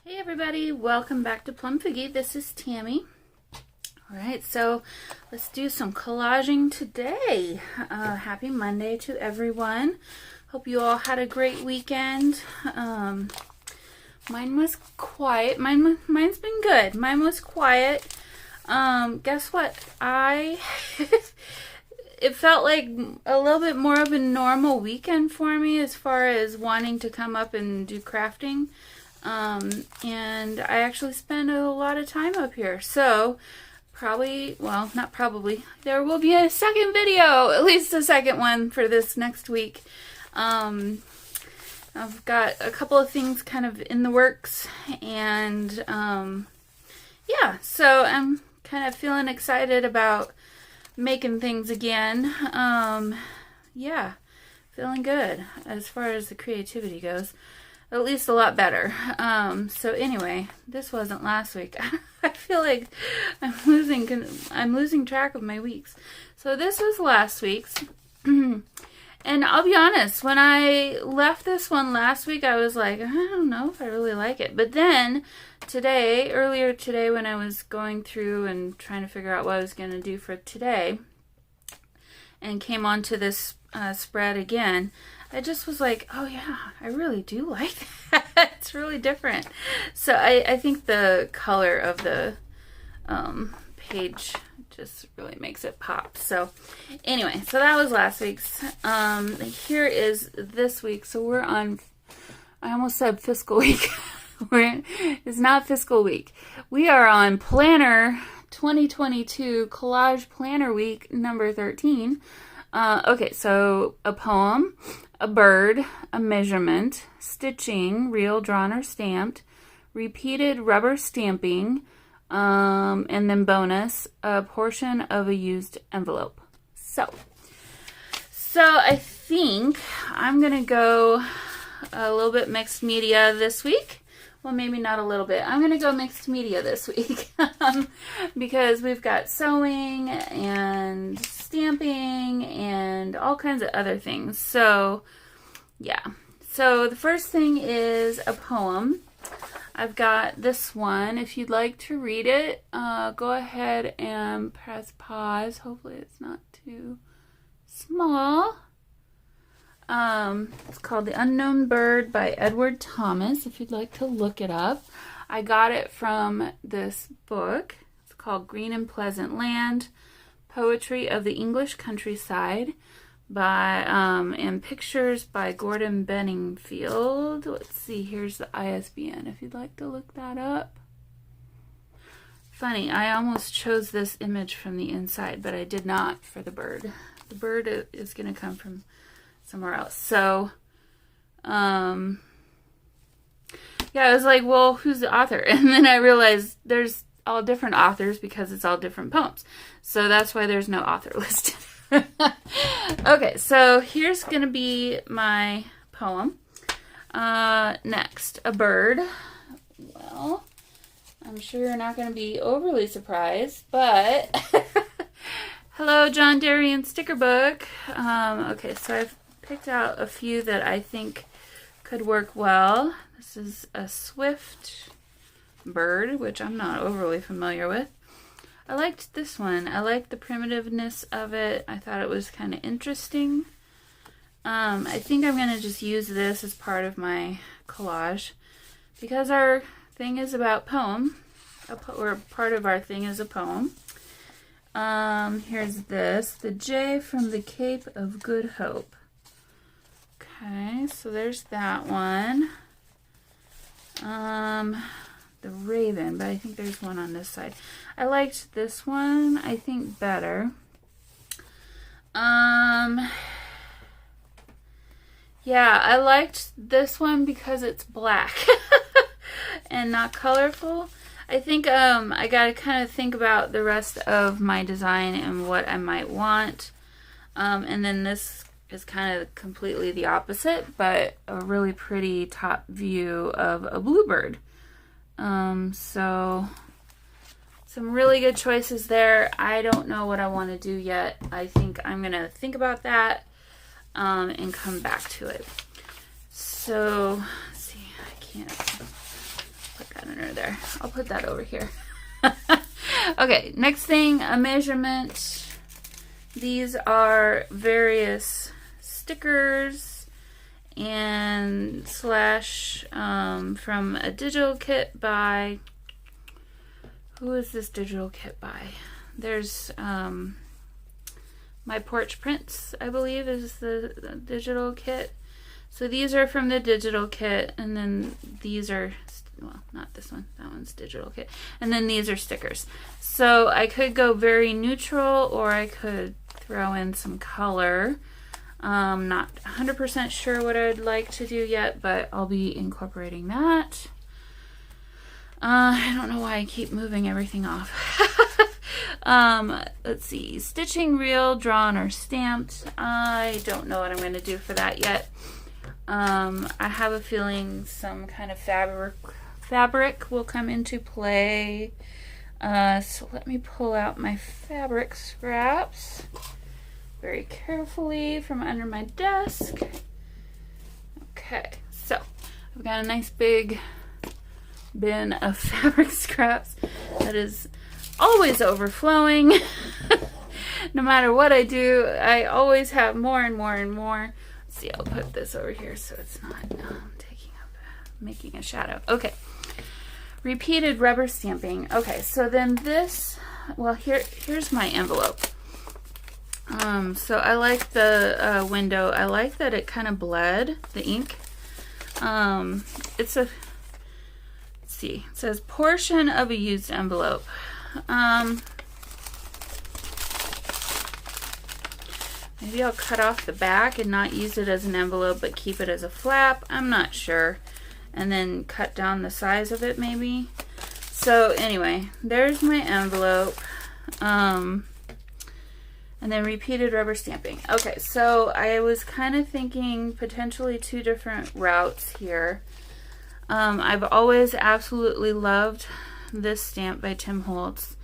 Hey everybody, welcome back to Plum Figgy. This is Tammy. Alright, so let's do some collaging today. Happy Monday to everyone. Hope you all had a great weekend. Mine was quiet. Mine's been good. Mine was quiet. Guess what? It felt like a little bit more of a normal weekend for me as far as wanting to come up and do crafting. And I actually spend a lot of time up here. So probably, well, not probably, there will be a second video, at least a second one for this next week. I've got a couple of things kind of in the works, and yeah, so I'm kind of feeling excited about making things again. Yeah, feeling good as far as the creativity goes. At least a lot better. So anyway, this wasn't last week. I feel like I'm losing track of my weeks. So this was last week's. And I'll be honest, when I left this one last week, I was like, I don't know if I really like it. But then earlier today, when I was going through and trying to figure out what I was going to do for today, and came onto this spread again, I just was like, oh yeah, I really do like that. It's really different. So I think the color of the page just really makes it pop. So anyway, so that was last week's. Here is this week. So we're on, I almost said fiscal week. It's not fiscal week. We are on Planner 2022 Collage Planner Week number 13. Okay, so a poem, a bird, a measurement, stitching, real, drawn, or stamped, repeated rubber stamping, and then bonus, a portion of a used envelope. So I think I'm going to go a little bit mixed media this week. Well, maybe not a little bit. I'm going to go mixed media this week because we've got sewing and stamping and all kinds of other things. So, yeah. So the first thing is a poem. I've got this one. If you'd like to read it, go ahead and press pause. Hopefully it's not too small. It's called The Unknown Bird by Edward Thomas, if you'd like to look it up. I got it from this book. It's called Green and Pleasant Land, Poetry of the English Countryside, by and pictures by Gordon Benningfield. Let's see, here's the ISBN if you'd like to look that up. Funny, I almost chose this image from the inside, but I did not for the bird. The bird is going to come from somewhere else. So, yeah, I was like, well, who's the author? And then I realized there's all different authors because it's all different poems. So that's why there's no author listed. Okay, so here's going to be my poem. Next, a bird. Well, I'm sure you're not going to be overly surprised, but hello, John Darien sticker book. Okay, so I've picked out a few that I think could work well. This is a swift bird, which I'm not overly familiar with. I liked this one. I liked the primitiveness of it. I thought it was kind of interesting. I think I'm going to just use this as part of my collage because our thing is about poem, or part of our thing is a poem. Here's this, The Jay from the Cape of Good Hope. Okay, so there's that one. The Raven, but I think there's one on this side. I liked this one, I think, better. Yeah, I liked this one because it's black and not colorful. I think I gotta kind of think about the rest of my design and what I might want. And then this is kind of completely the opposite, but a really pretty top view of a bluebird. So some really good choices there. I don't know what I want to do yet. I think I'm going to think about that and come back to it. So, let's see, I can't put corner there. I'll put that over here. Okay, next thing, a measurement. These are various stickers and slash from a digital kit by, who is this digital kit by? There's My Porch Prints, I believe, is the digital kit. So these are from the digital kit, and then these are, well, not this one, that one's digital kit. And then these are stickers. So I could go very neutral, or I could throw in some color. Not 100% sure what I'd like to do yet, but I'll be incorporating that. I don't know why I keep moving everything off. Let's see, stitching reel, drawn or stamped. I don't know what I'm going to do for that yet. I have a feeling some kind of fabric will come into play. So let me pull out my fabric scraps very carefully from under my desk. Okay, so I've got a nice big bin of fabric scraps that is always overflowing. No matter what I do, I always have more and more and more. Let's see, I'll put this over here so it's not taking up, making a shadow. Okay, repeated rubber stamping. Okay, so then this, well, here's my envelope. So I like the window. I like that it kind of bled, the ink. It's a, let's see, it says portion of a used envelope. Maybe I'll cut off the back and not use it as an envelope, but keep it as a flap. I'm not sure. And then cut down the size of it maybe. So anyway, there's my envelope. And then repeated rubber stamping. Okay, so I was kind of thinking potentially two different routes here. I've always absolutely loved this stamp by Tim Holtz.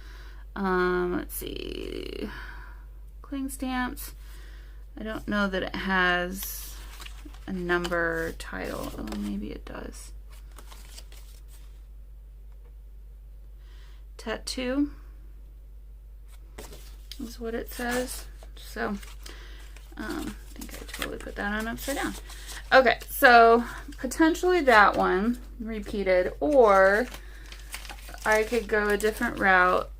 Let's see, cling stamps. I don't know that it has a number title. Oh, maybe it does. Tattoo is what it says. So I think I totally put that on upside down. Okay, so potentially that one repeated, or I could go a different route.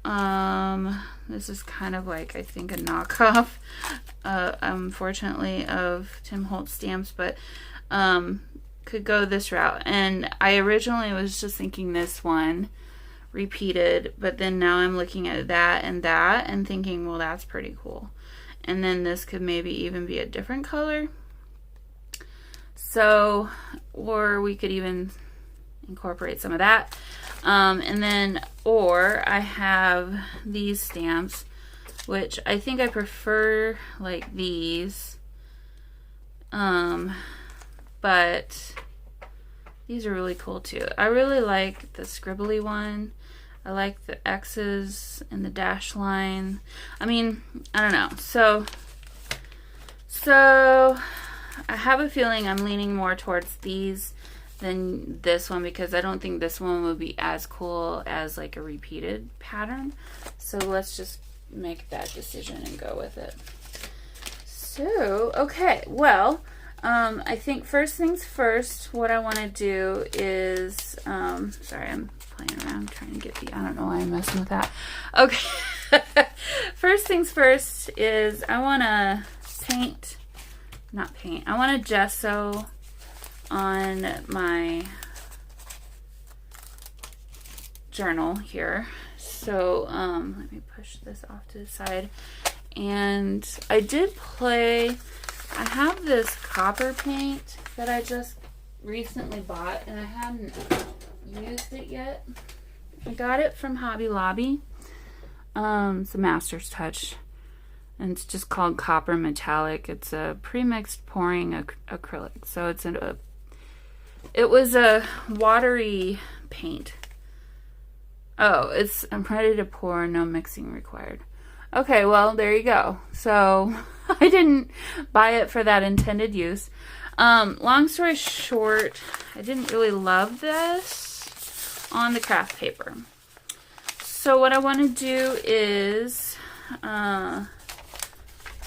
This is kind of like, I think, a knockoff, unfortunately, of Tim Holtz stamps, but could go this route. And I originally was just thinking this one repeated, but then now I'm looking at that and thinking, well, that's pretty cool. And then this could maybe even be a different color. So, or we could even incorporate some of that. And then, or I have these stamps, which I think I prefer like these. But these are really cool too. I really like the scribbly one. I like the X's and the dash line. I mean, I don't know. So I have a feeling I'm leaning more towards these than this one, because I don't think this one would be as cool as like a repeated pattern. So let's just make that decision and go with it. So, okay, well, I think first things first, what I want to do is, sorry, I'm playing around trying to get the, I don't know why I'm messing with that. Okay, first things first is I want to I want to gesso on my journal here. So let me push this off to the side. And I have this copper paint that I just recently bought, and I hadn't used it yet. I got it from Hobby Lobby. It's a Master's Touch, and it's just called Copper Metallic. It's a pre-mixed pouring acrylic. So it was a watery paint. Oh, I'm ready to pour, no mixing required. Okay, well, there you go. So I didn't buy it for that intended use. Long story short, I didn't really love this on the craft paper. So what I want to do is, let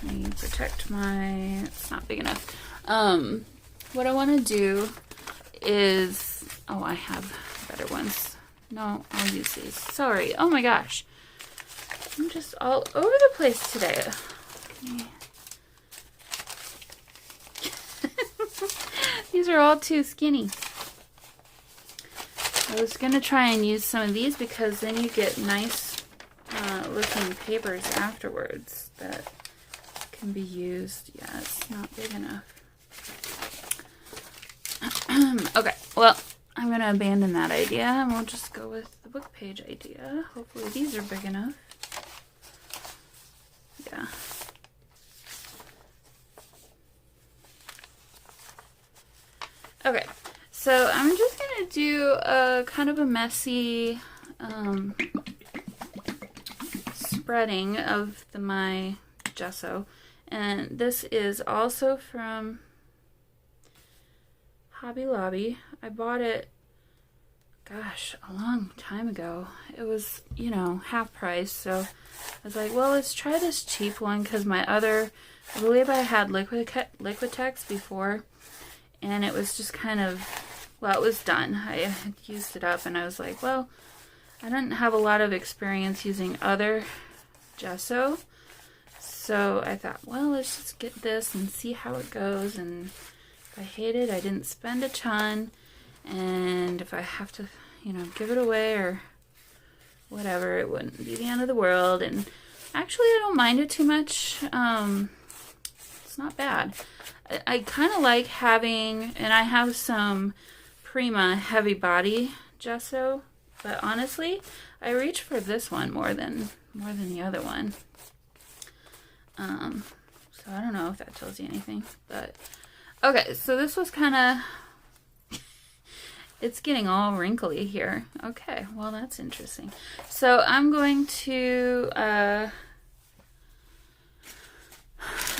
me protect my, it's not big enough. What I want to do is, oh, I have better ones. No, I'll use these. Sorry. Oh my gosh. I'm just all over the place today. These are all too skinny. I was going to try and use some of these because then you get nice looking papers afterwards that can be used. Yeah, it's not big enough. Okay, well, I'm going to abandon that idea and we'll just go with the book page idea. Hopefully these are big enough. Yeah. Okay, so I'm just going to do a kind of a messy spreading of my gesso. And this is also from Hobby Lobby. I bought it, gosh, a long time ago. It was, you know, half price. So I was like, well, let's try this cheap one because my other, I believe I had Liquitex before. And it was just kind of, well, it was done. I had used it up and I was like, well, I didn't have a lot of experience using other gesso. So I thought, well, let's just get this and see how it goes. And if I hate it, I didn't spend a ton. And if I have to, you know, give it away or whatever, it wouldn't be the end of the world. And actually, I don't mind it too much. It's not bad. I kind of like having, and I have some Prima heavy body gesso, but honestly, I reach for this one more than the other one. So I don't know if that tells you anything, but okay. So this was kind of, it's getting all wrinkly here. Okay, well that's interesting. So I'm going to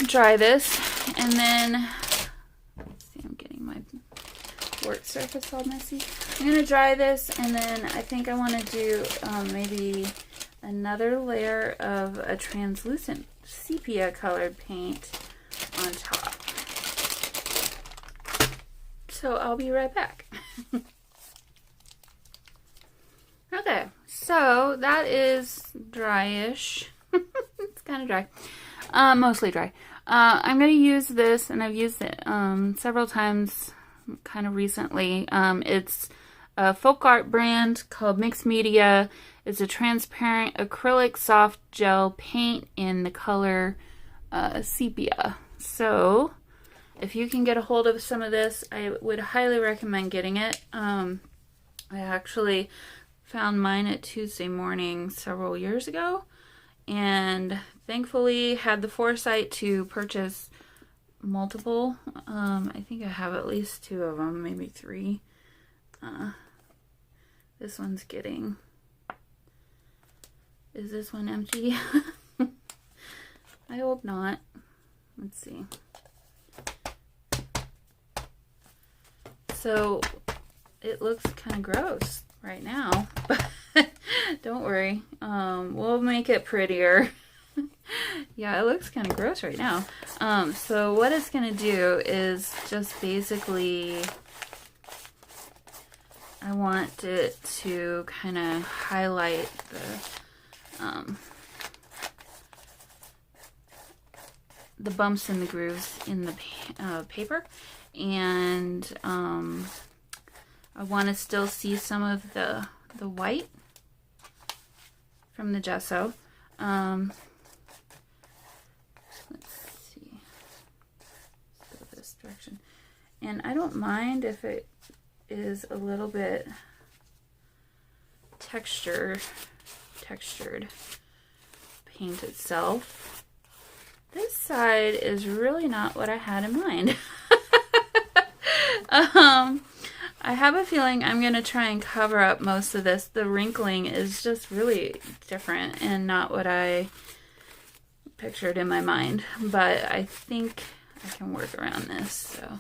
dry this, and then let's see, I'm getting my work surface all messy. I'm gonna dry this, and then I think I want to do maybe another layer of a translucent sepia colored paint on top. So I'll be right back. Okay, so that is dry-ish. It's kind of dry. Mostly dry. I'm going to use this, and I've used it several times kind of recently. It's a folk art brand called Mixed Media. It's a transparent acrylic soft gel paint in the color sepia. So if you can get a hold of some of this, I would highly recommend getting it. I actually found mine at Tuesday Morning several years ago, and thankfully had the foresight to purchase multiple. I think I have at least 2 of them, maybe 3. This one's getting, is this one empty? I hope not. Let's see. So it looks kind of gross right now, but don't worry. We'll make it prettier. Yeah, it looks kind of gross right now. So what it's going to do is just basically, I want it to kind of highlight the bumps and the grooves in the paper, and I want to still see some of the white from the gesso. Let's see. Let's go this direction. And I don't mind if it is a little bit textured paint itself. This side is really not what I had in mind. I have a feeling I'm going to try and cover up most of this. The wrinkling is just really different and not what I pictured in my mind. But I think I can work around this. So,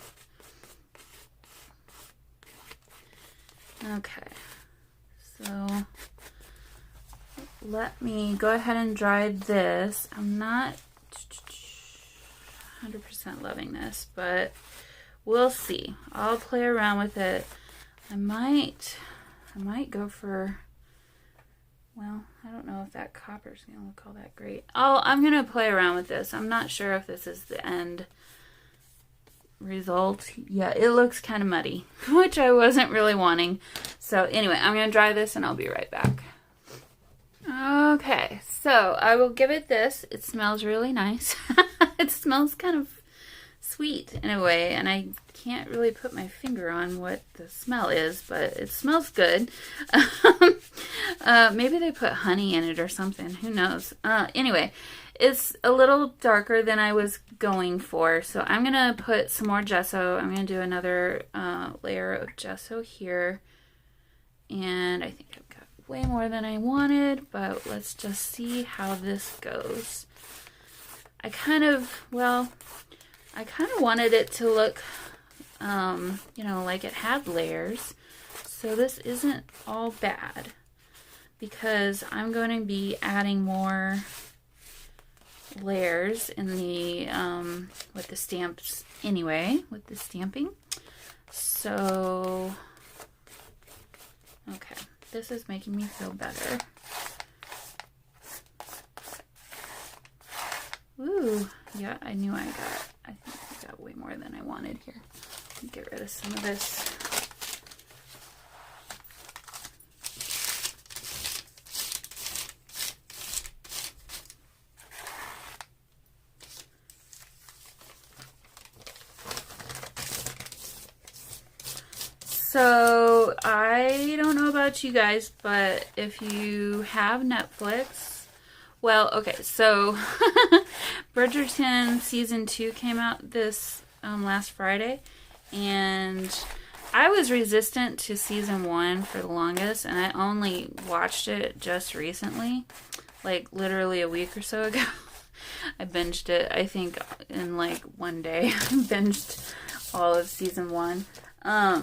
okay. So let me go ahead and dry this. I'm not 100% loving this, but we'll see. I'll play around with it. I might go for, well, I don't know if that copper's gonna look all that great. I'm gonna play around with this. I'm not sure if this is the end result. Yeah, it looks kind of muddy, which I wasn't really wanting. So anyway, I'm gonna dry this and I'll be right back. Okay, so I will give it this. It smells really nice. It smells kind of sweet in a way, and I can't really put my finger on what the smell is, but it smells good. Maybe they put honey in it or something. Who knows? Anyway, it's a little darker than I was going for, so I'm going to put some more gesso. I'm going to do another layer of gesso here, and I think I've got way more than I wanted, but let's just see how this goes. I kind of wanted it to look, you know, like it had layers. So this isn't all bad because I'm going to be adding more layers in the, with the stamps anyway, with the stamping. So, okay, this is making me feel better. Ooh, yeah, I think I got way more than I wanted here. Get rid of some of this. So, I don't know about you guys, but if you have Netflix, well, okay, so Bridgerton Season 2 came out this last Friday, and I was resistant to Season 1 for the longest, and I only watched it just recently, like literally a week or so ago. I binged it, I think, in like one day. I binged all of Season 1,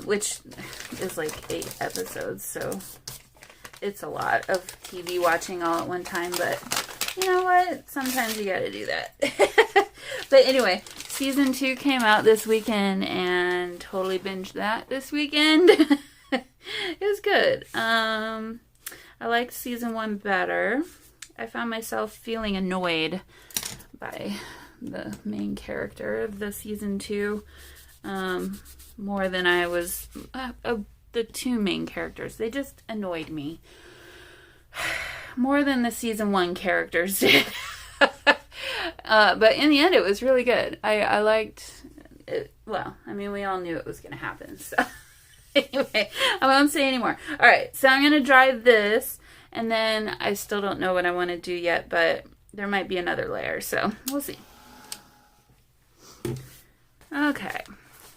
which is like 8 episodes, so it's a lot of TV watching all at one time, but you know what? Sometimes you gotta do that. But anyway, Season 2 came out this weekend and totally binged that this weekend. It was good. I liked Season 1 better. I found myself feeling annoyed by the main character of the Season 2 more than I was the two main characters. They just annoyed me more than the Season 1 characters did. But in the end, it was really good. I liked it. Well, I mean, we all knew it was going to happen. So anyway, I won't say anymore. All right, so I'm going to dry this, and then I still don't know what I want to do yet, but there might be another layer, so we'll see. Okay,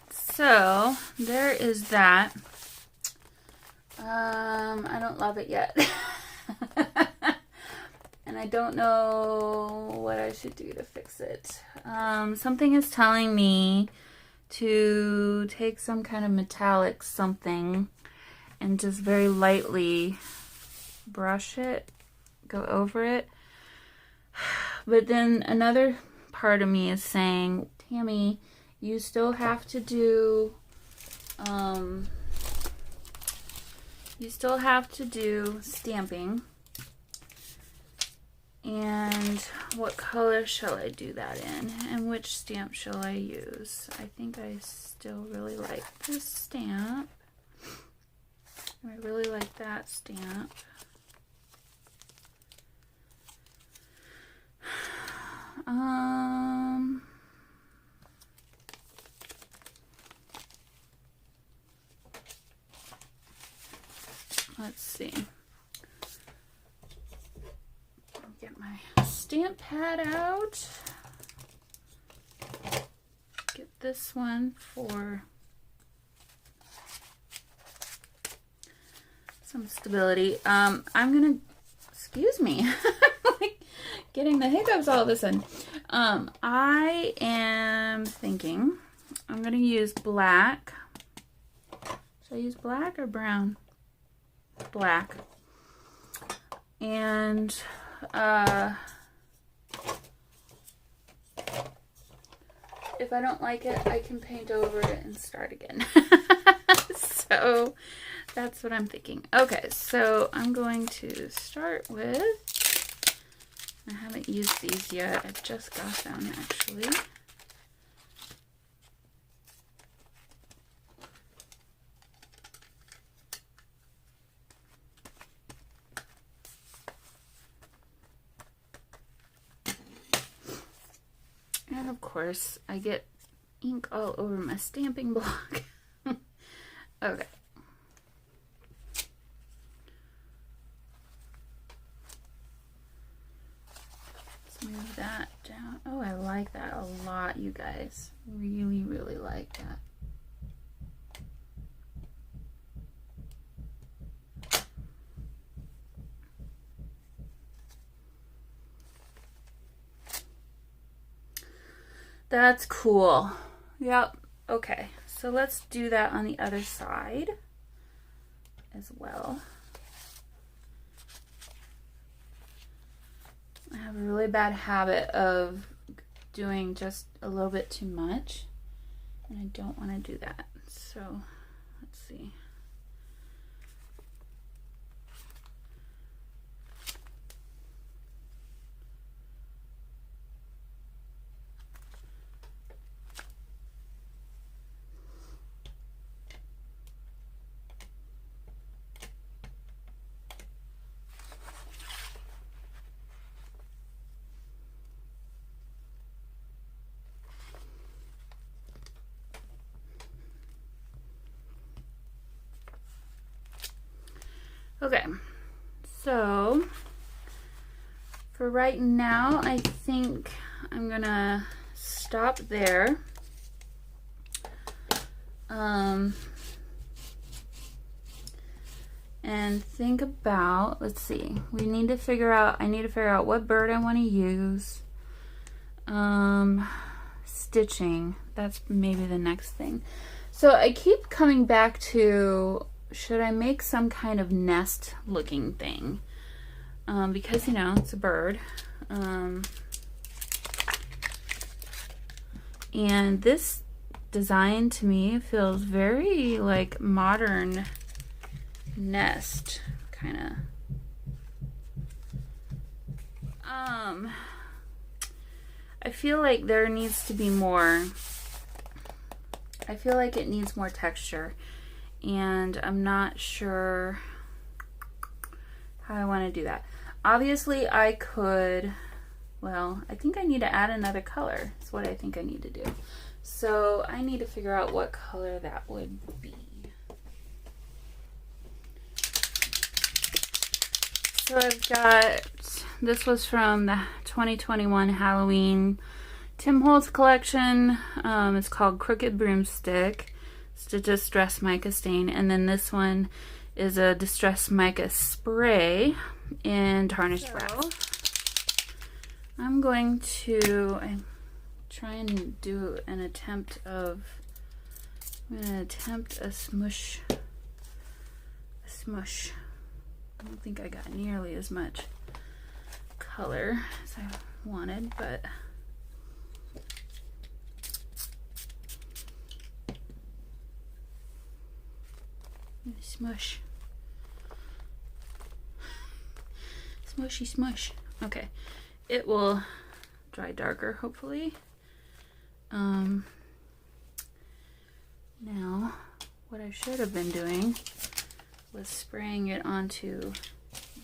so there is that. I don't love it yet. And I don't know what I should do to fix it. Something is telling me to take some kind of metallic something and just very lightly brush it, go over it. But then another part of me is saying, Tammy, you still have to do stamping. And what color shall I do that in? And which stamp shall I use? I think I still really like this stamp. I really like that stamp. Let's see. Get my stamp pad out. Get this one for some stability. I'm gonna, excuse me, like getting the hiccups all of a sudden. I am thinking I'm gonna use black. Should I use black or brown? black. And if I don't like it, I can paint over it and start again. So that's what I'm thinking. Okay, so I'm going to start with, I haven't used these yet. I just got them actually. And of course, I get ink all over my stamping block. Okay. Let's move that down. Oh, I like that a lot, you guys. Really, really like that. That's cool. Yep. Okay, so let's do that on the other side as well. I have a really bad habit of doing just a little bit too much, and I don't want to do that. So let's see. Okay, so for right now, I think I'm gonna stop there. And think about, let's see, I need to figure out what bird I want to use. Stitching, that's maybe the next thing. So I keep coming back to, should I make some kind of nest looking thing? Because, you know, it's a bird. And this design to me feels very like modern nest kind of. I feel like there needs to be more, I feel like it needs more texture, and I'm not sure how I want to do that. Obviously I could, well, I think I need to add another color. That's what I think I need to do. So I need to figure out what color that would be. So I've got, this was from the 2021 Halloween Tim Holtz collection. It's called Crooked Broomstick. It's a distress mica stain. And then this one is a distress mica spray in tarnished brown. I'm going to try and do an attempt of, I'm going to attempt a smush. I don't think I got nearly as much color as I wanted, but smush. Smushy smush. Okay. It will dry darker, hopefully. Now, what I should have been doing was spraying it onto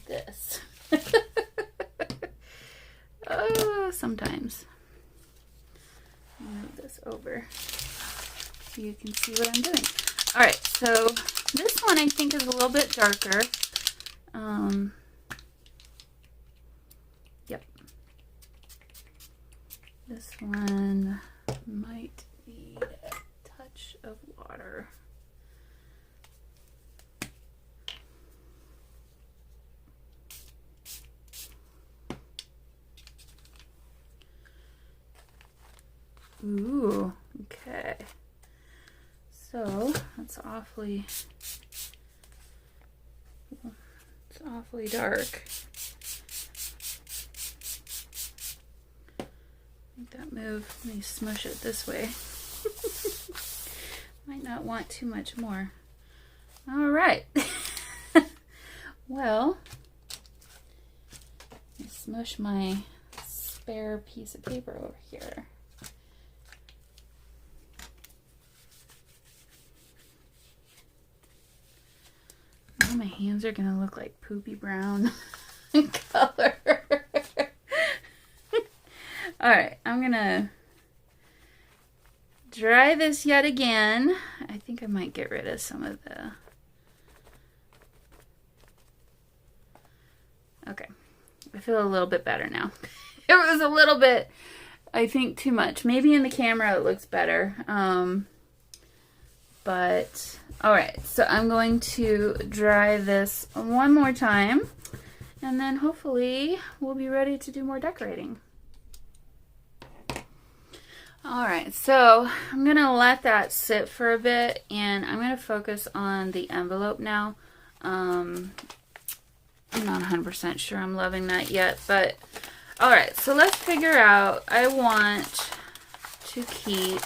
this. Oh, sometimes. Move this over so you can see what I'm doing. Alright, so this one I think is a little bit darker. Yep. This one might need a touch of water. Ooh, okay. So that's awfully, we'll awfully dark. Make that move. Let me smush it this way. Might not want too much more. All right. Well, let me smush my spare piece of paper over here. Now my hands are gonna look like poopy brown color. All right, I'm gonna dry this yet again. I think I might get rid of some of the... Okay, I feel a little bit better now. It was a little bit, I think, too much. Maybe in the camera it looks better. But, all right, so I'm going to dry this one more time, and then hopefully we'll be ready to do more decorating. All right, so I'm gonna let that sit for a bit, and I'm gonna focus on the envelope now. I'm not 100% sure I'm loving that yet, but all right, so let's figure out, I want to keep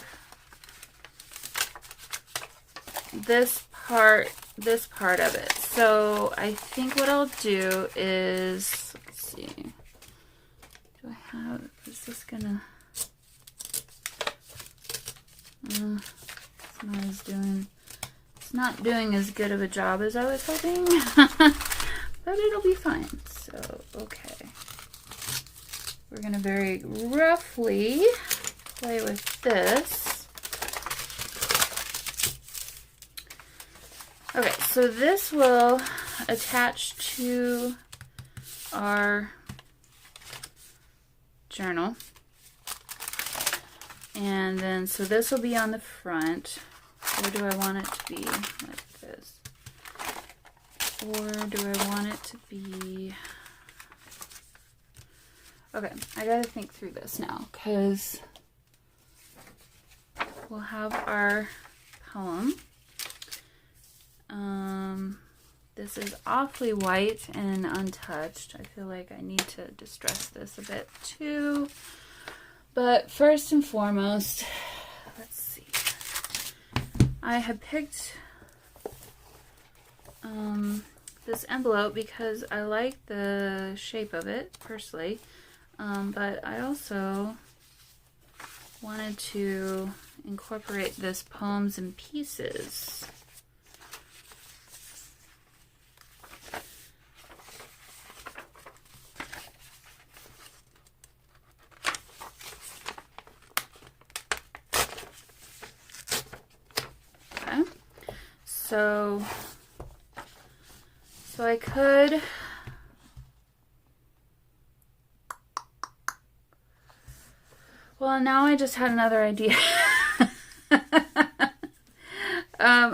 this part of it. So I think what I'll do is, let's see, do I have, is this gonna, it's not doing as good of a job as I was hoping, but it'll be fine. So, okay. We're gonna very roughly play with this. Okay, so this will attach to our journal. And then, so this will be on the front. Or do I want it to be like this? Or do I want it to be... Okay, I gotta think through this now, because we'll have our poem. This is awfully white and untouched. I feel like I need to distress this a bit too. But first and foremost, let's see. I have picked this envelope because I like the shape of it, personally. But I also wanted to incorporate this Poems in Pieces. Okay. So I could... Well, now I just had another idea.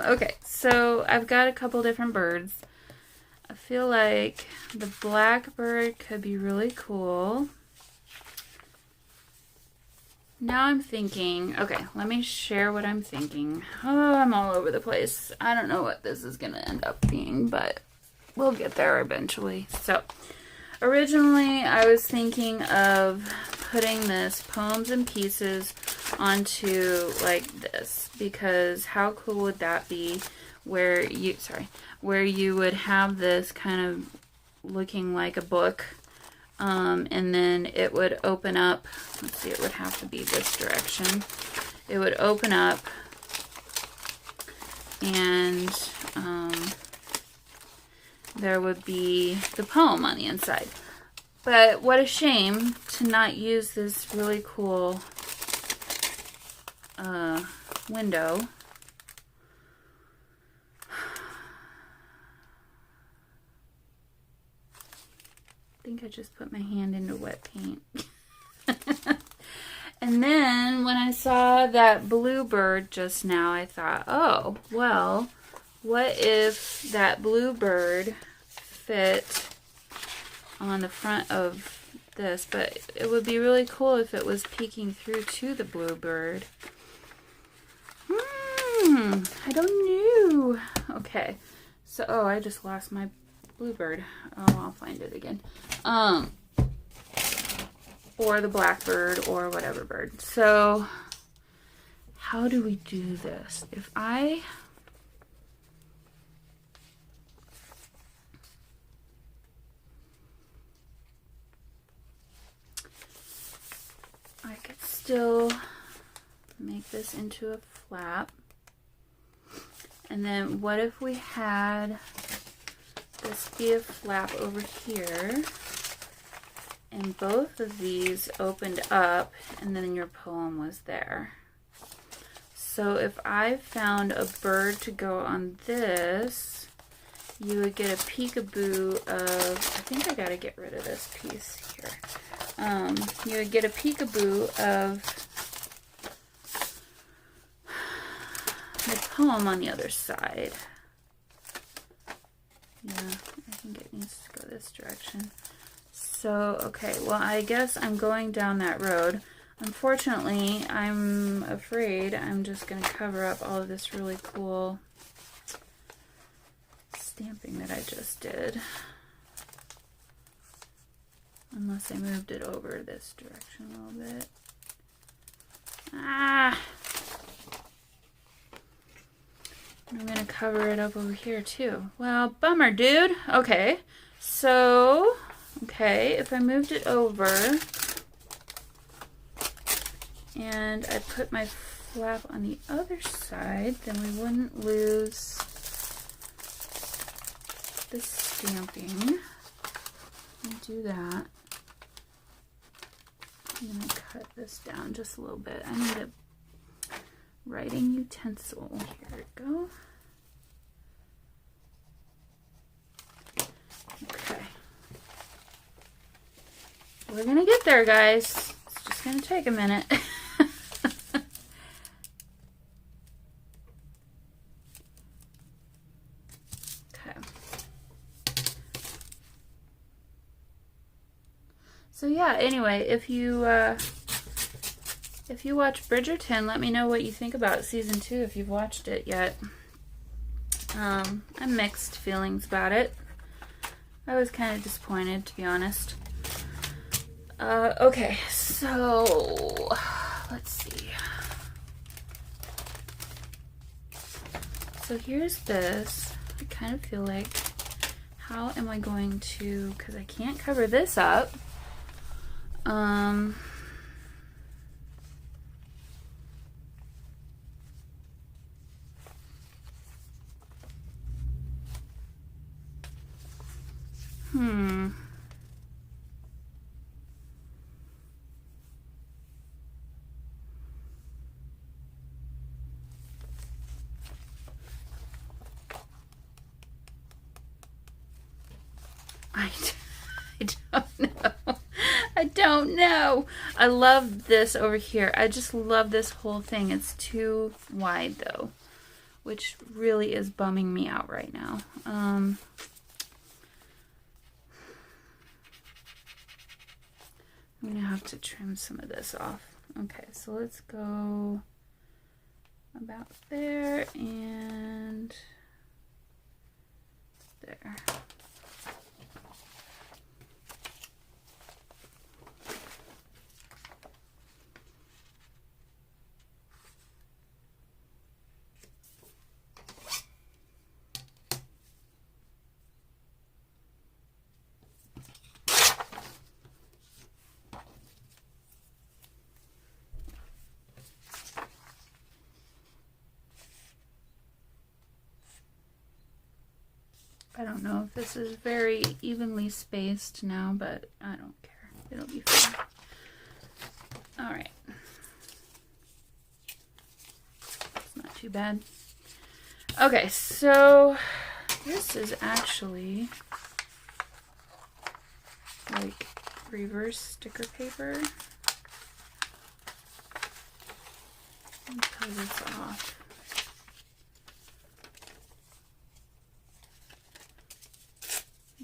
Okay, so I've got a couple different birds. I feel like the blackbird could be really cool. Now I'm thinking, okay, let me share what I'm thinking. Oh, I'm all over the place. I don't know what this is going to end up being, but we'll get there eventually. So, originally I was thinking of putting this Poems in Pieces onto like this, because how cool would that be where you would have this kind of looking like a book, and then it would open up. Let's see, it would have to be this direction. It would open up, and there would be the poem on the inside. But what a shame to not use this really cool window. I think I just put my hand into wet paint. And then when I saw that bluebird just now, I thought, oh, well, what if that bluebird fit on the front of this? But it would be really cool if it was peeking through to the bluebird. I don't know. Okay, so, oh, I just lost my bluebird. Oh, I'll find it again. Or the blackbird or whatever bird. So how do we do this? If I could still make this into a flap. And then what if we had this be a flap over here and both of these opened up and then your poem was there? So if I found a bird to go on this, you would get a peekaboo of, I think I gotta get rid of this piece here. You would get a peekaboo of the poem on the other side. Yeah, I think it needs to go this direction. So, okay, well, I guess I'm going down that road. Unfortunately, I'm afraid I'm just going to cover up all of this really cool stamping that I just did. Unless I moved it over this direction a little bit. Ah! I'm going to cover it up over here too. Well, bummer, dude. Okay, so, okay, if I moved it over and I put my flap on the other side, then we wouldn't lose the stamping. I'll do that. I'm going to cut this down just a little bit. I need a writing utensil. Here we go. Okay. We're going to get there, guys. It's just going to take a minute. So yeah, anyway, if you watch Bridgerton, let me know what you think about season 2 if you've watched it yet. I'm mixed feelings about it. I was kind of disappointed, to be honest. Okay, so let's see. So here's this. I kind of feel like, how am I going to, because I can't cover this up. I don't know. I don't know. I love this over here. I just love this whole thing. It's too wide though, which really is bumming me out right now. I'm gonna have to trim some of this off. Okay, so let's go about there and there. I don't know if this is very evenly spaced now, but I don't care. It'll be fine. All right. It's not too bad. Okay, so this is actually like reverse sticker paper. Let me pull this off.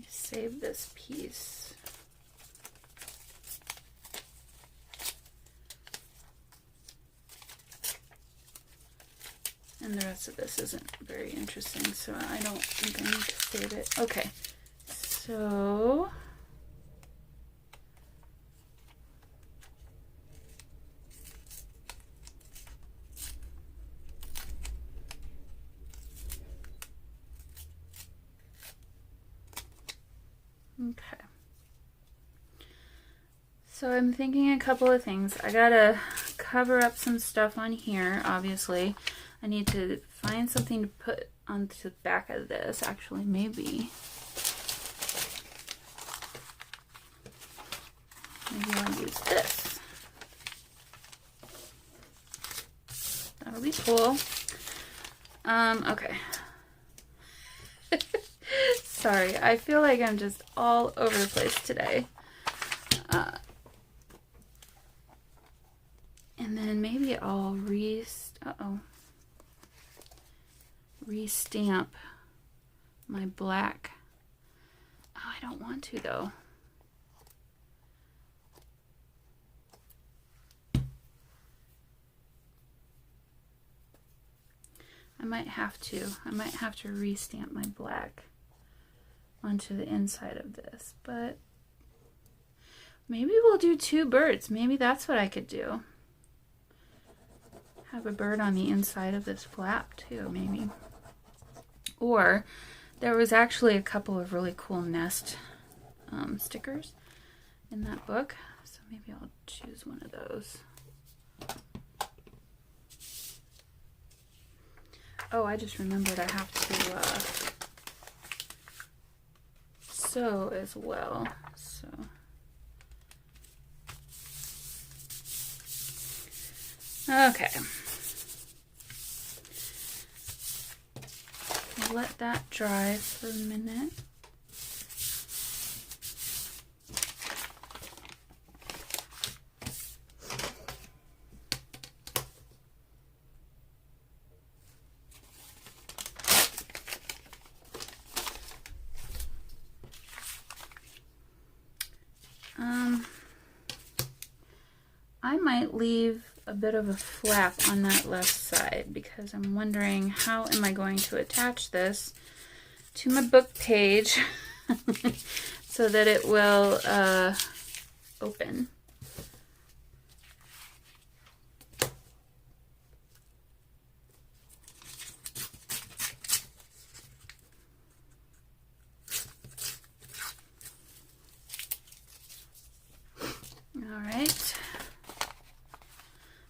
Save this piece. And the rest of this isn't very interesting, so I don't think I need to save it. Okay, So okay. So I'm thinking a couple of things. I gotta cover up some stuff on here, obviously. I need to find something to put onto the back of this. Actually, maybe I'll use this. That'll be cool. Okay. Sorry, I feel like I'm just all over the place today. And then maybe I'll restamp my black. Oh, I don't want to though. I might have to restamp my black onto the inside of this, but maybe we'll do two birds. Maybe that's what I could do. Have a bird on the inside of this flap too, maybe. Or there was actually a couple of really cool nest stickers in that book, so maybe I'll choose one of those. Oh, I just remembered I have to sew as well. So okay. I'll let that dry for a minute. I might leave a bit of a flap on that left side because I'm wondering how am I going to attach this to my book page so that it will open. All right.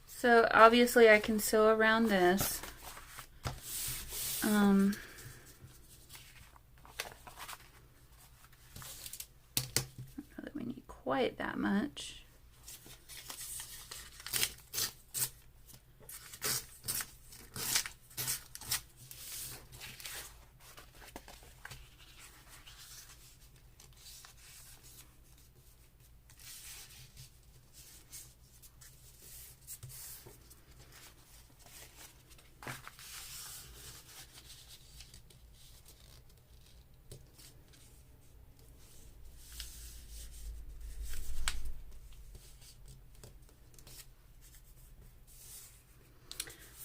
So obviously I can sew around this. Not that we need quite that much.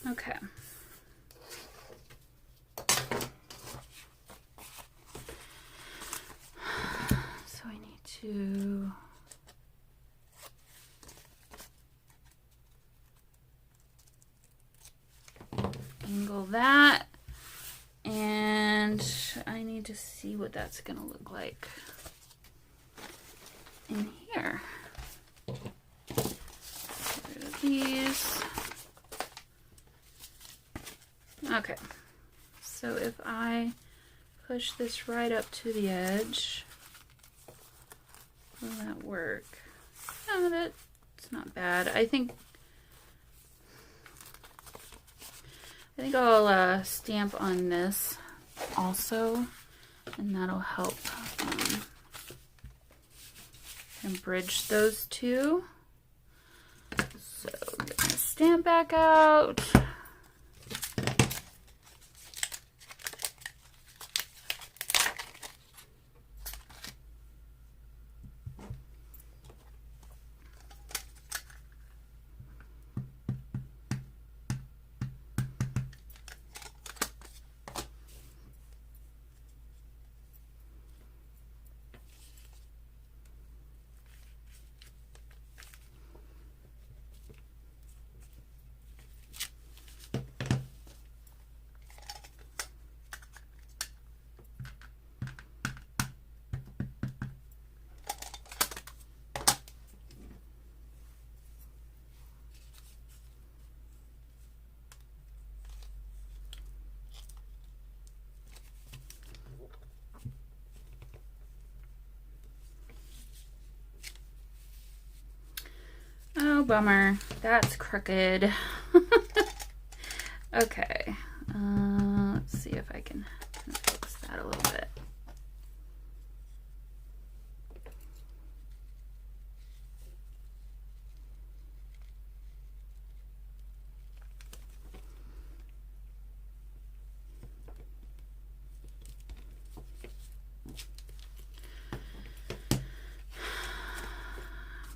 Okay. So I need to angle that, and I need to see what that's going to look like in here. Get rid of these. Okay, so if I push this right up to the edge, will that work? No, that's not bad. I think I'll stamp on this also, and that'll help and bridge those two. So get my stamp back out. bummer. That's crooked. Okay. Let's see if I can fix that a little bit.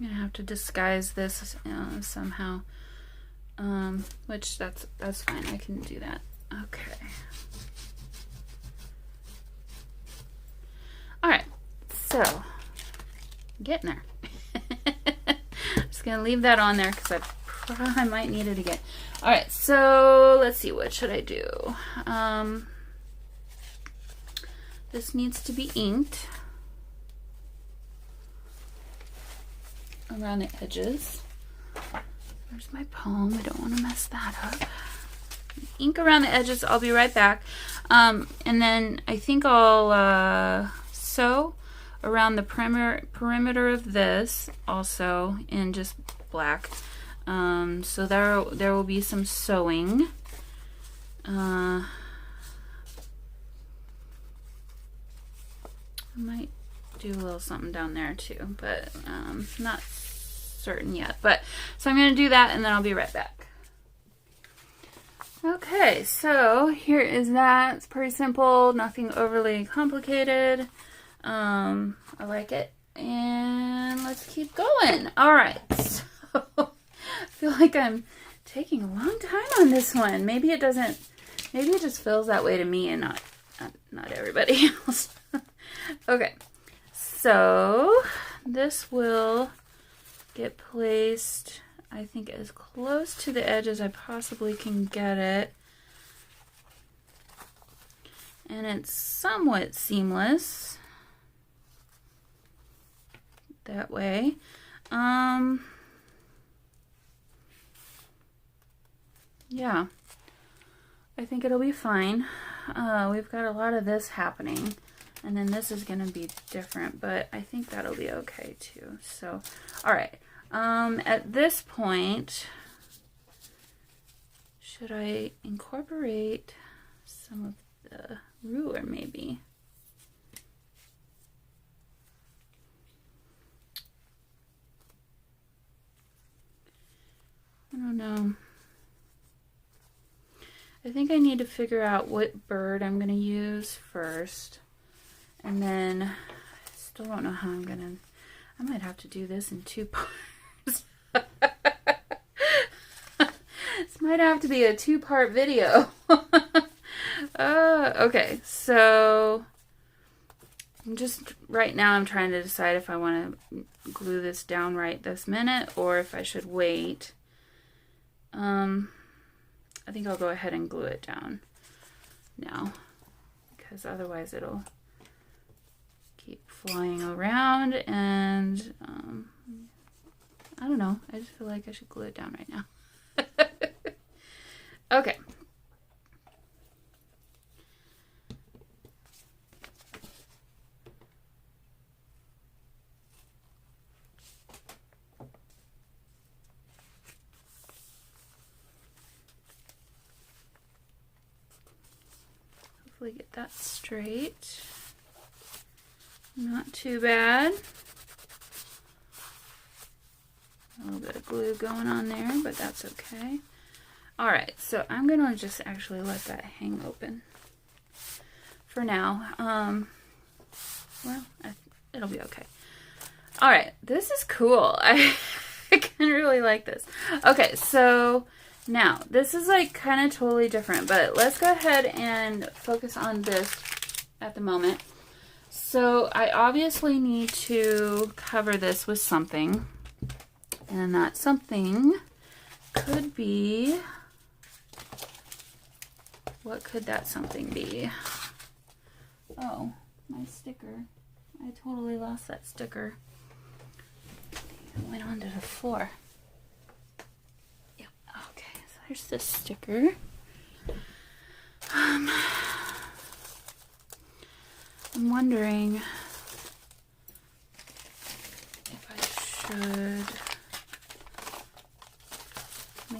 I'm gonna have to disguise this somehow, which that's fine. I can do that. Okay. All right. So, getting there. Just gonna leave that on there because I might need it again. All right. So let's see. What should I do? This needs to be inked around the edges. There's my poem. I don't want to mess that up. Ink around the edges. I'll be right back. And then I think I'll sew around the perimeter of this also in just black. So there will be some sewing. I might do a little something down there too, but not certain yet. But so I'm going to do that, and then I'll be right back. Okay, so here is that. It's pretty simple, nothing overly complicated. I like it, and let's keep going. All right, so I feel like I'm taking a long time on this one. Maybe it doesn't. Maybe it just feels that way to me and not everybody else. Okay. So this will get placed, I think, as close to the edge as I possibly can get it. And it's somewhat seamless that way. Yeah, I think it'll be fine. We've got a lot of this happening. And then this is going to be different, but I think that'll be okay too. So, all right. At this point, should I incorporate some of the ruler maybe? I don't know. I think I need to figure out what bird I'm going to use first. And then, I still don't know how I'm gonna, I might have to do this in 2 parts. This might have to be a 2-part video. Okay, so, right now I'm trying to decide if I want to glue this down right this minute or if I should wait. I think I'll go ahead and glue it down now, because otherwise it'll keep flying around, and I don't know. I just feel like I should glue it down right now. Okay. Hopefully get that straight. Not too bad. A little bit of glue going on there, but that's okay. Alright, so I'm going to just actually let that hang open for now. Well, it'll be okay. Alright, this is cool. I can really like this. Okay, so now, this is like kind of totally different, but let's go ahead and focus on this at the moment. So I obviously need to cover this with something, and that something could be, what could that something be? Oh, my sticker. I totally lost that sticker. It went onto the floor. Yep, okay, so there's this sticker. I'm wondering if I should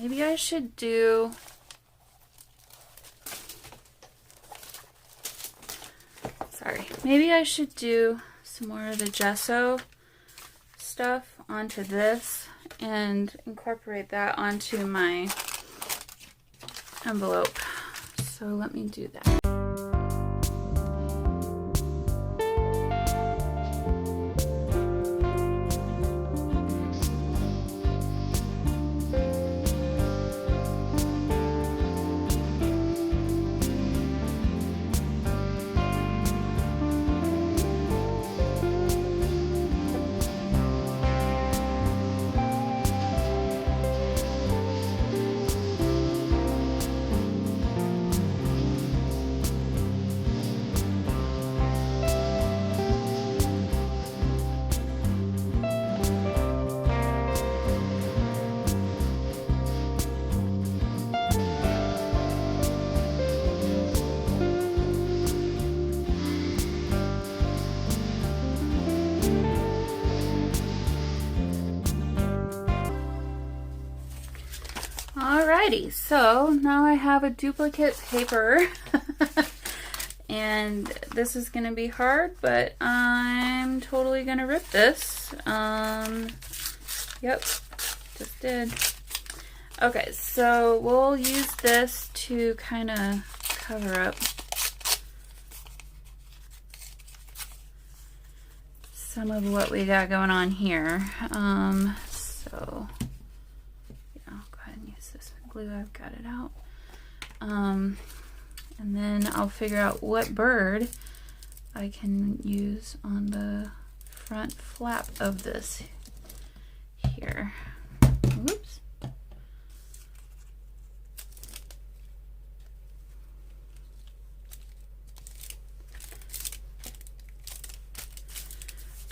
maybe I should do... Sorry. Maybe I should do some more of the gesso stuff onto this and incorporate that onto my envelope. So let me do that. Alrighty, so now I have a duplicate paper and this is going to be hard, but I'm totally going to rip this. Yep, just did. Okay, so we'll use this to kind of cover up some of what we got going on here. So glue, I've got it out. And then I'll figure out what bird I can use on the front flap of this here. Whoops.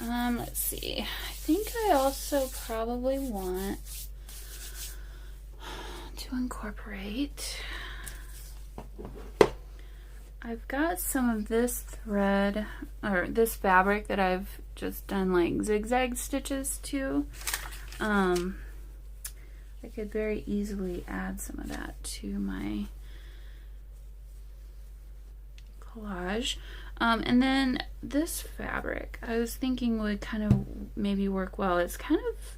Let's see. I think I also probably want to incorporate. I've got some of this thread or this fabric that I've just done like zigzag stitches to. I could very easily add some of that to my collage. And then this fabric I was thinking would kind of maybe work well. It's kind of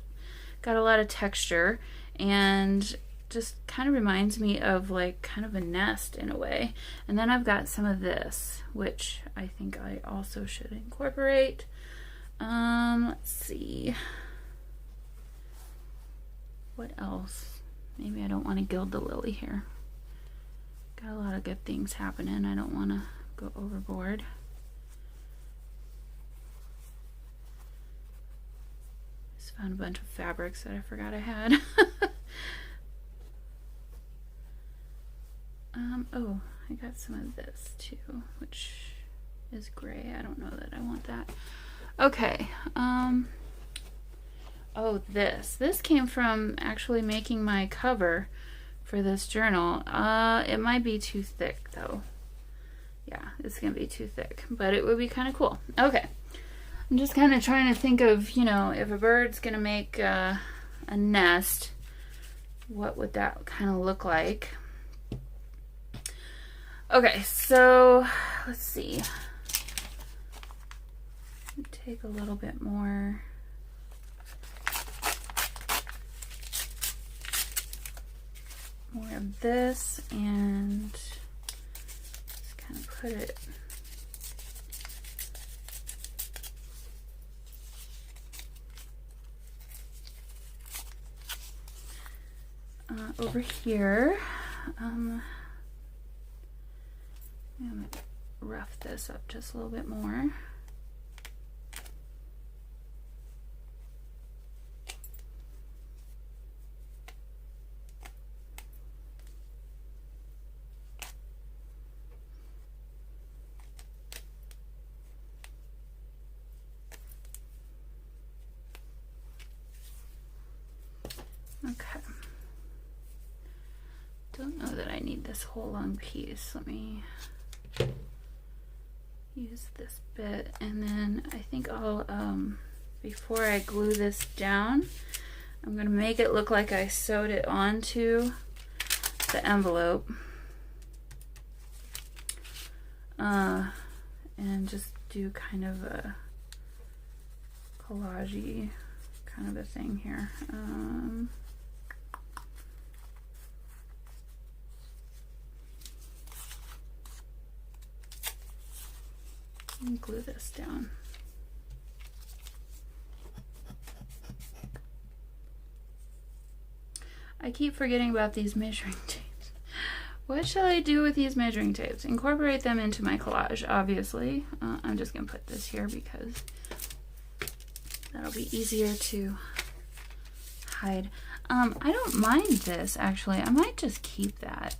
got a lot of texture and just kind of reminds me of like kind of a nest in a way. And then I've got some of this, which I think I also should incorporate. Let's see. What else? Maybe I don't want to gild the lily here. Got a lot of good things happening. I don't want to go overboard. Just found a bunch of fabrics that I forgot I had. Oh, I got some of this too, which is gray. I don't know that I want that. Okay. Oh, this came from actually making my cover for this journal. It might be too thick though. Yeah, it's gonna be too thick, but it would be kind of cool. Okay. I'm just kind of trying to think of, you know, if a bird's gonna make a nest, what would that kind of look like? Okay, so let's see. Take a little bit more. More of this and just kind of put it over here. I'm going to rough this up just a little bit more. Okay. Don't know that I need this whole long piece. Let me use this bit, and then I think I'll before I glue this down, I'm going to make it look like I sewed it onto the envelope. And just do kind of a collage-y kind of a thing here. Let me glue this down. I keep forgetting about these measuring tapes. What shall I do with these measuring tapes? Incorporate them into my collage, obviously. I'm just going to put this here because that'll be easier to hide. I don't mind this, actually. I might just keep that.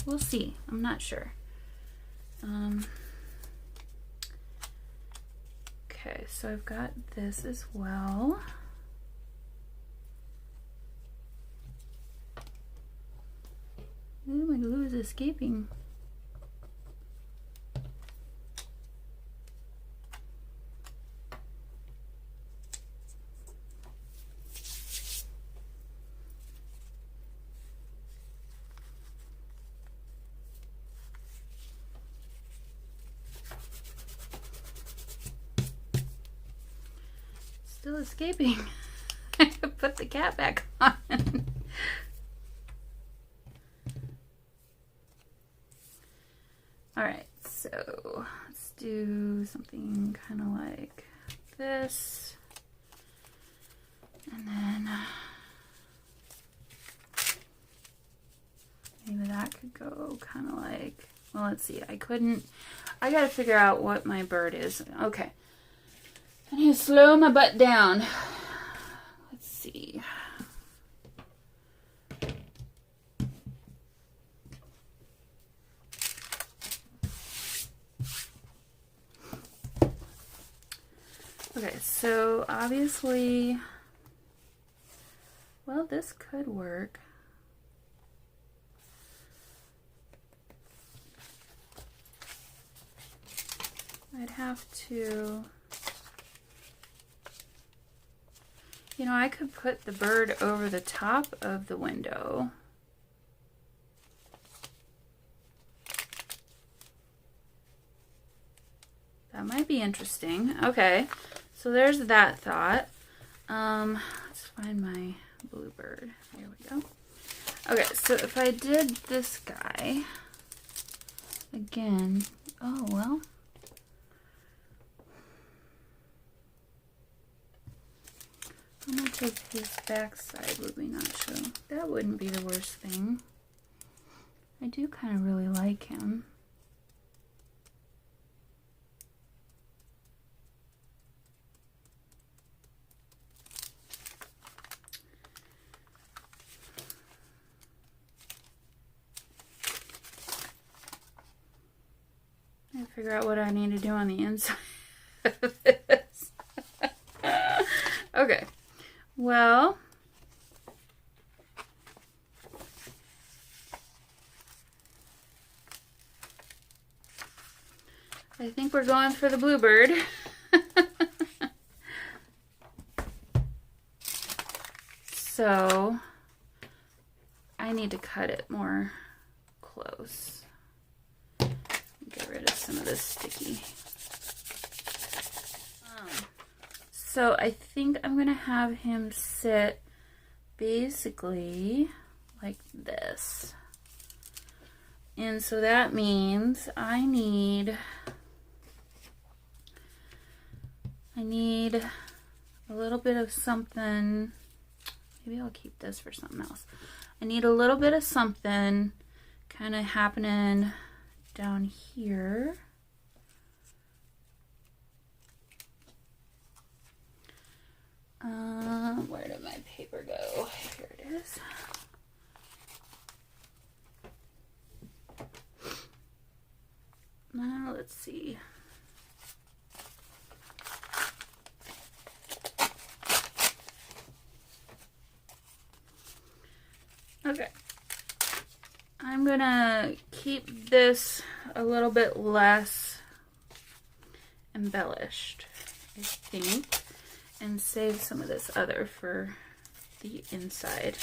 We'll see. I'm not sure. Okay, so I've got this as well. Ooh, my glue is escaping. Still escaping. I could put the cap back on. Alright, so let's do something kind of like this. And then maybe that could go kind of like, well, let's see. I gotta figure out what my bird is. Okay. I need to slow my butt down. Let's see. Okay, so obviously, well, this could work. I'd have to, you know, I could put the bird over the top of the window. That might be interesting. Okay, so there's that thought. Let's find my bluebird. Here we go. Okay, so if I did this guy, again, oh, well. How much of his backside would we not show? That wouldn't be the worst thing. I do kind of really like him. I figure out what I need to do on the inside of this. Okay. Well, I think we're going for the bluebird. So I need to cut it more close. Get rid of some of this sticky. So I think I'm gonna have him sit basically like this. And so that means I need a little bit of something. Maybe I'll keep this for something else. I need a little bit of something kind of happening down here. Where did my paper go? Here it is. Now let's see. Okay. I'm gonna keep this a little bit less embellished, I think, and save some of this other for the inside.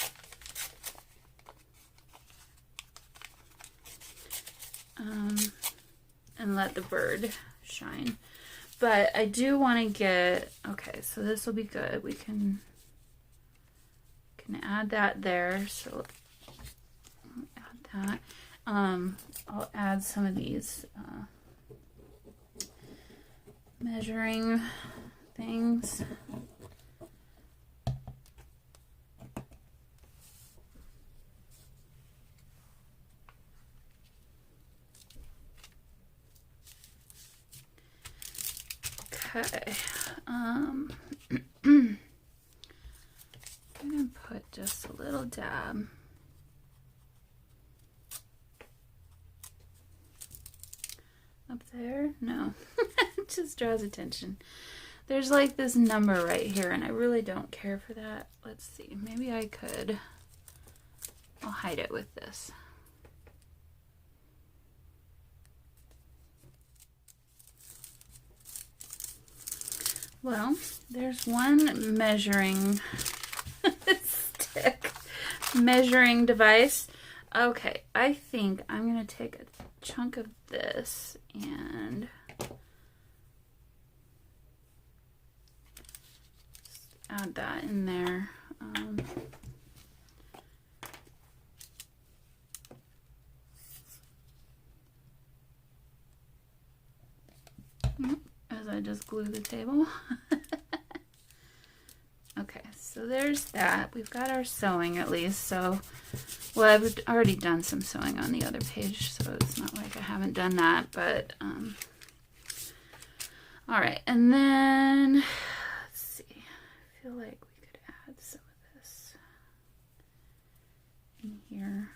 And let the bird shine. But I do want to get, okay, so this will be good. We can add that there. So add that. I'll add some of these measuring things. Okay, I'm gonna put just a little dab. Up there? No, it just draws attention. There's like this number right here, and I really don't care for that. Let's see, maybe I could, I'll hide it with this. Well, there's one measuring stick, measuring device. Okay, I think I'm going to take a chunk of this and add that in there. As I just glue the table. Okay, so there's that. We've got our sewing at least. So, well, I've already done some sewing on the other page, so it's not like I haven't done that, but all right, and then let's see. I feel like we could add some of this in here.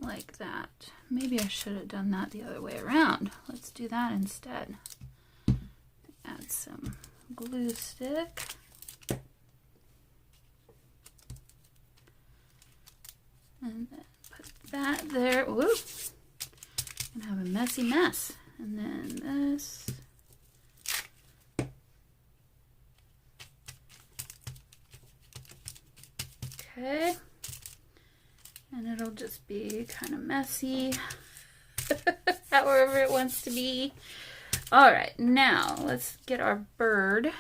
Like that. Maybe I should have done that the other way around. Let's do that instead. Add some glue stick. And then put that there. Woo! And have a messy mess. And then this. Okay. And it'll just be kind of messy, however it wants to be. All right, now let's get our bird.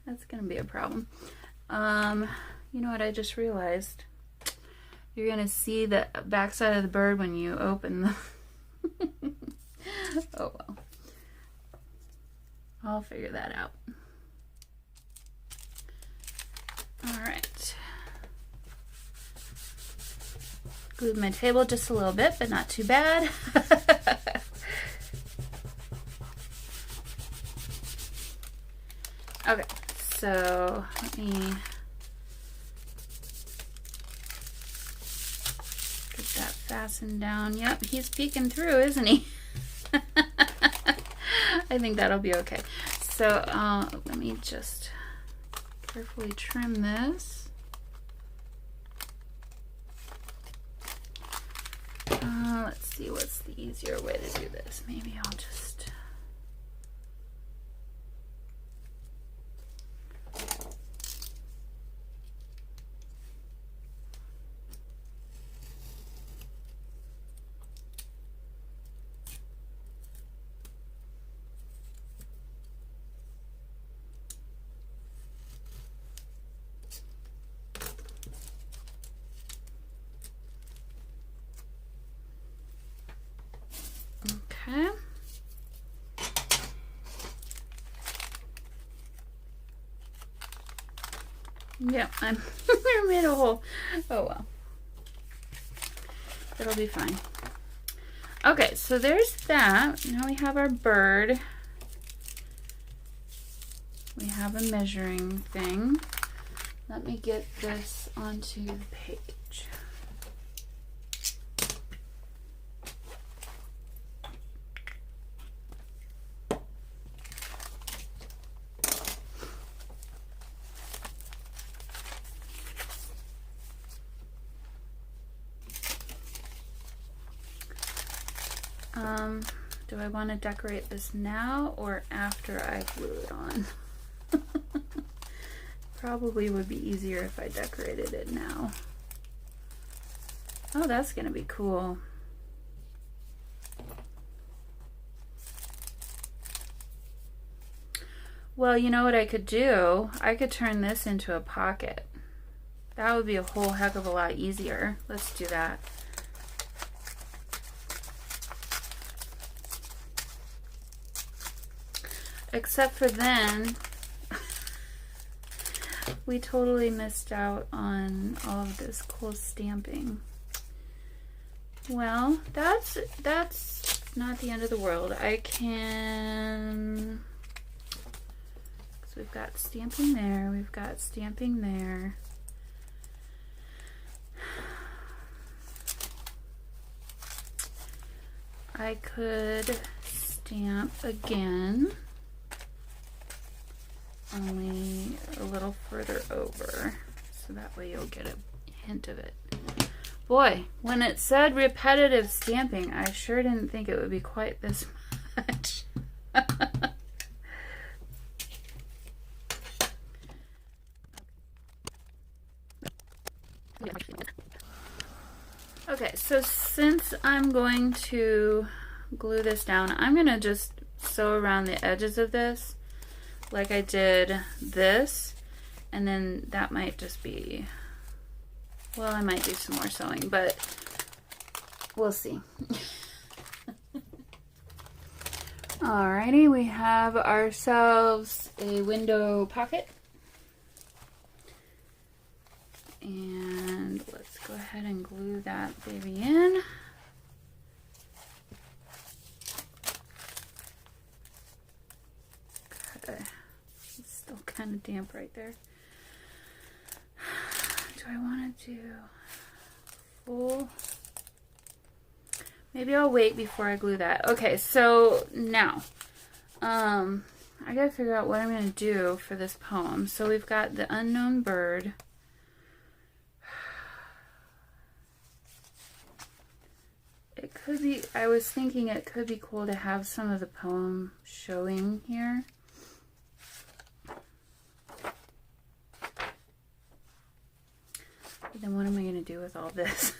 That's gonna be a problem. You know what I just realized? You're gonna see the backside of the bird when you open the. Oh well. I'll figure that out. All right. Glued my table just a little bit, but not too bad. Okay, so let me get that fastened down. Yep, he's peeking through, isn't he? I think that'll be okay. So let me just carefully trim this. Let's see what's the easier way to do this. Maybe I'll just... Okay. Yeah, I made a hole. Oh well. It'll be fine. Okay, so there's that. Now we have our bird. We have a measuring thing. Let me get this onto the page. Do I want to decorate this now or after I glue it on? Probably would be easier if I decorated it now. Oh, that's gonna be cool. Well, you know what I could do? I could turn this into a pocket. That would be a whole heck of a lot easier. Let's do that. Except for then, we totally missed out on all of this cool stamping. Well, that's not the end of the world. I can... So we've got stamping there, we've got stamping there. I could stamp again, only a little further over, so that way you'll get a hint of it. Boy, when it said repetitive stamping, I sure didn't think it would be quite this much. Okay, so since I'm going to glue this down, I'm going to just sew around the edges of this like I did this, and then that might just be, well, I might do some more sewing, but we'll see. Alrighty, we have ourselves a window pocket. And let's go ahead and glue that baby in. Okay, it's still kind of damp right there. Do I want to do full? Maybe I'll wait before I glue that. Okay, so now, I gotta figure out what I'm gonna do for this poem. So we've got the unknown bird. It could be, I was thinking it could be cool to have some of the poem showing here. But then what am I going to do with all this?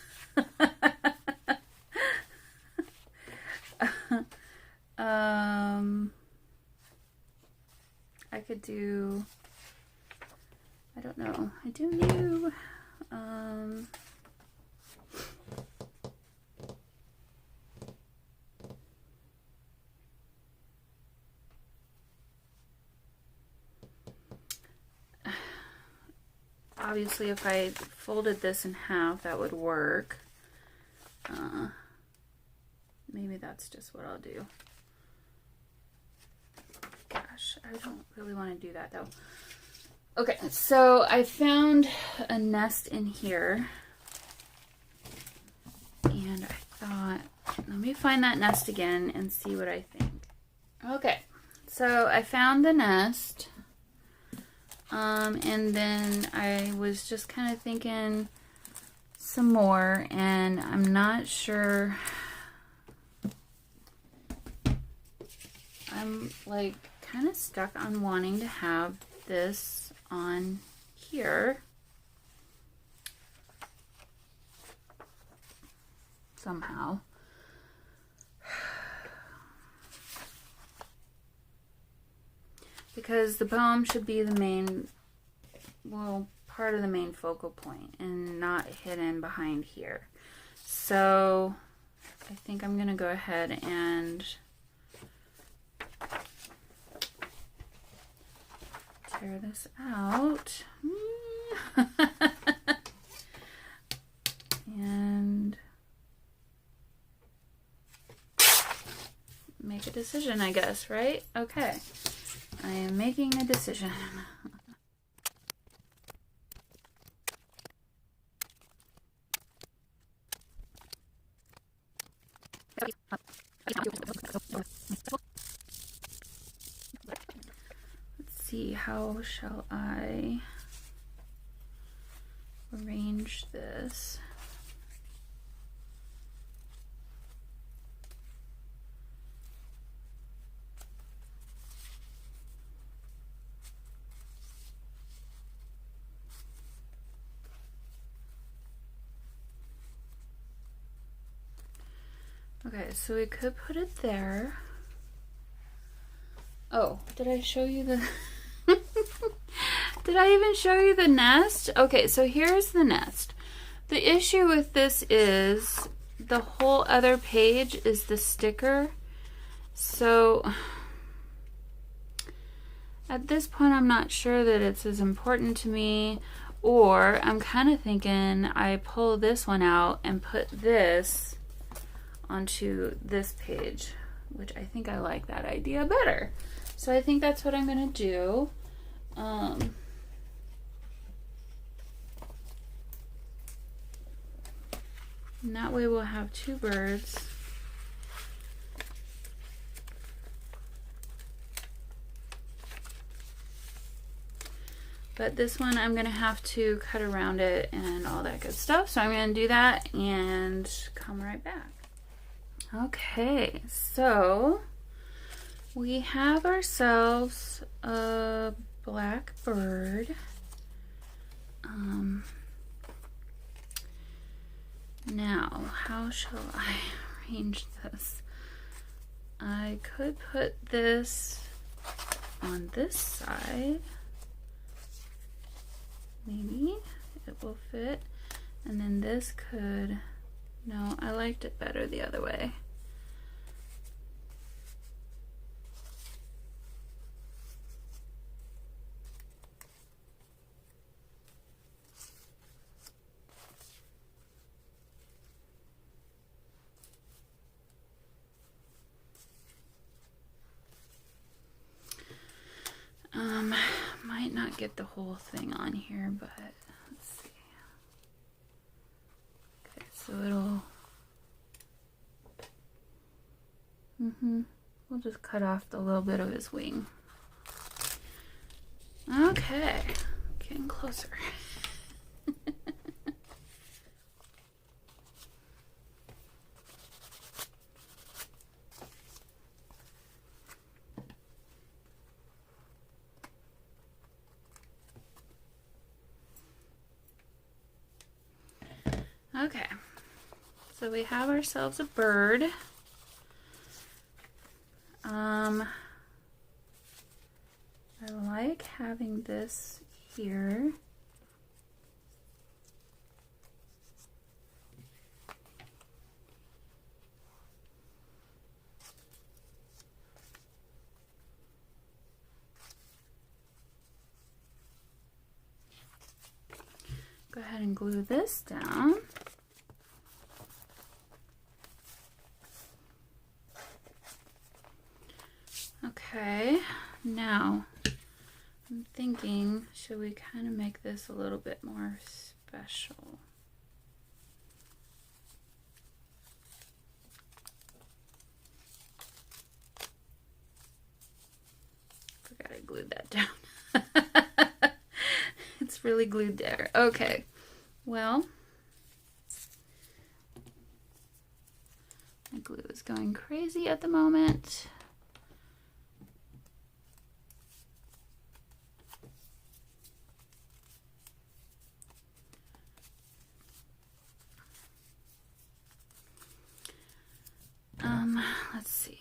I could do, I don't know, I do new, obviously if I folded this in half that would work. Maybe that's just what I'll do. Gosh, I don't really want to do that though. Okay, so I found a nest in here, and I thought, let me find that nest again and see what I think. Okay, so I found the nest, and then I was just kind of thinking some more, and I'm not sure. I'm like kind of stuck on wanting to have this on here somehow. Because the poem should be the main, well, part of the main focal point and not hidden behind here. So I think I'm going to go ahead and tear this out. And make a decision, I guess, right? Okay. I am making a decision. Let's see, how shall I arrange this? Okay, so we could put it there. Oh, did I show you the... Did I even show you the nest? Okay, so here's the nest. The issue with this is the whole other page is the sticker. So at this point, I'm not sure that it's as important to me, or I'm kind of thinking I pull this one out and put this onto this page, which I think I like that idea better. So I think that's what I'm gonna do. And that way we'll have two birds. But this one I'm gonna have to cut around it and all that good stuff. So I'm gonna do that and come right back. Okay, so we have ourselves a black bird. Now, how shall I arrange this? I could put this on this side. Maybe it will fit. And then this could, no, I liked it better the other way. Might not get the whole thing on here, but let's see. Okay, so it'll, we'll just cut off the little bit of his wing. Okay, getting closer. Okay, so we have ourselves a bird. I like having this here. Go ahead and glue this down. Okay, now I'm thinking, should we kind of make this a little bit more special? Forgot I glued that down. It's really glued there. Okay, well, my glue is going crazy at the moment. Let's see.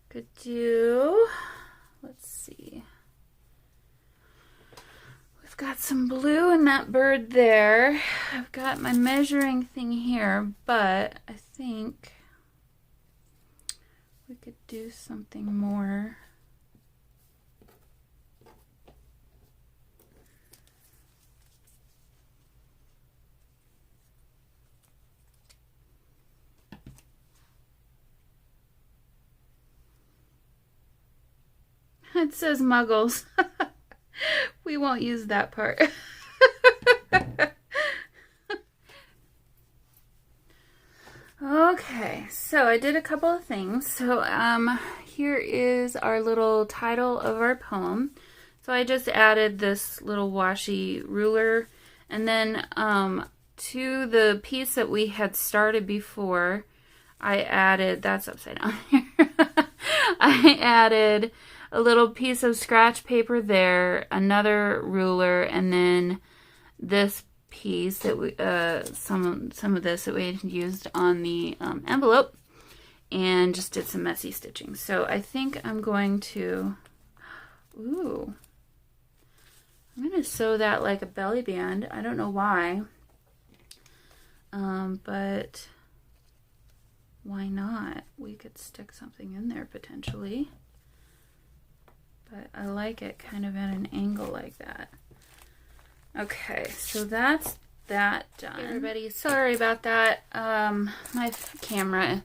Could do, let's see. We've got some blue in that bird there. I've got my measuring thing here, but I think we could do something more. It says muggles. We won't use that part. Okay, so I did a couple of things. So here is our little title of our poem. So I just added this little washi ruler, And then to the piece that we had started before, I added, that's upside down here. I added a little piece of scratch paper there, another ruler, and then this piece that we, some of this that we had used on the envelope, and just did some messy stitching. So I think I'm going to, I'm going to sew that like a belly band. I don't know why, but why not? We could stick something in there potentially. But I like it kind of at an angle like that. Okay, so that's that done. Hey everybody, sorry about that. My camera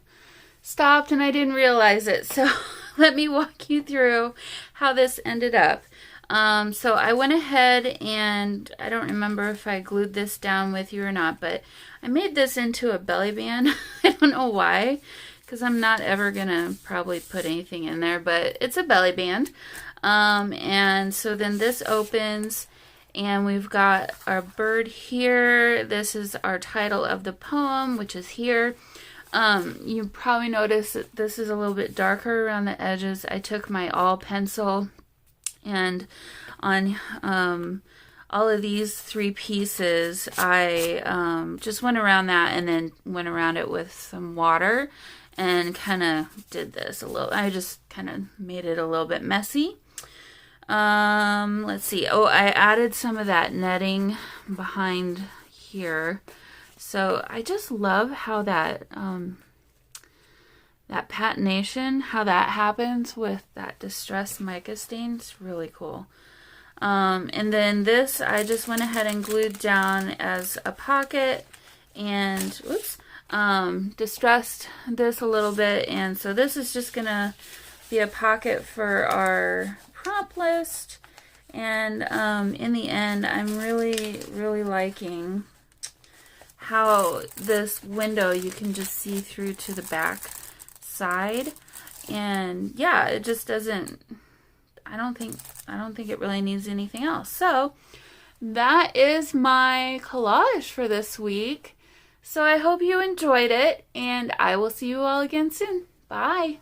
stopped and I didn't realize it. So let me walk you through how this ended up. So I went ahead and I don't remember if I glued this down with you or not, but I made this into a belly band. I don't know why, because I'm not ever gonna probably put anything in there, but it's a belly band. And so then this opens and we've got our bird here. This is our title of the poem, which is here. You probably noticed that this is a little bit darker around the edges. I took my all pencil and on all of these 3 pieces, I just went around that and then went around it with some water and kind of did this a little. I just kind of made it a little bit messy. Let's see. Oh, I added some of that netting behind here. So I just love how that that patination, how that happens with that distressed mica stain. It's really cool. And then this I just went ahead and glued down as a pocket and distressed this a little bit, and so this is just gonna be a pocket for our prompt list. And in the end, I'm really liking how this window you can just see through to the back side. And yeah, it just doesn't, I don't think it really needs anything else. So that is my collage for this week. So I hope you enjoyed it, and I will see you all again soon. Bye.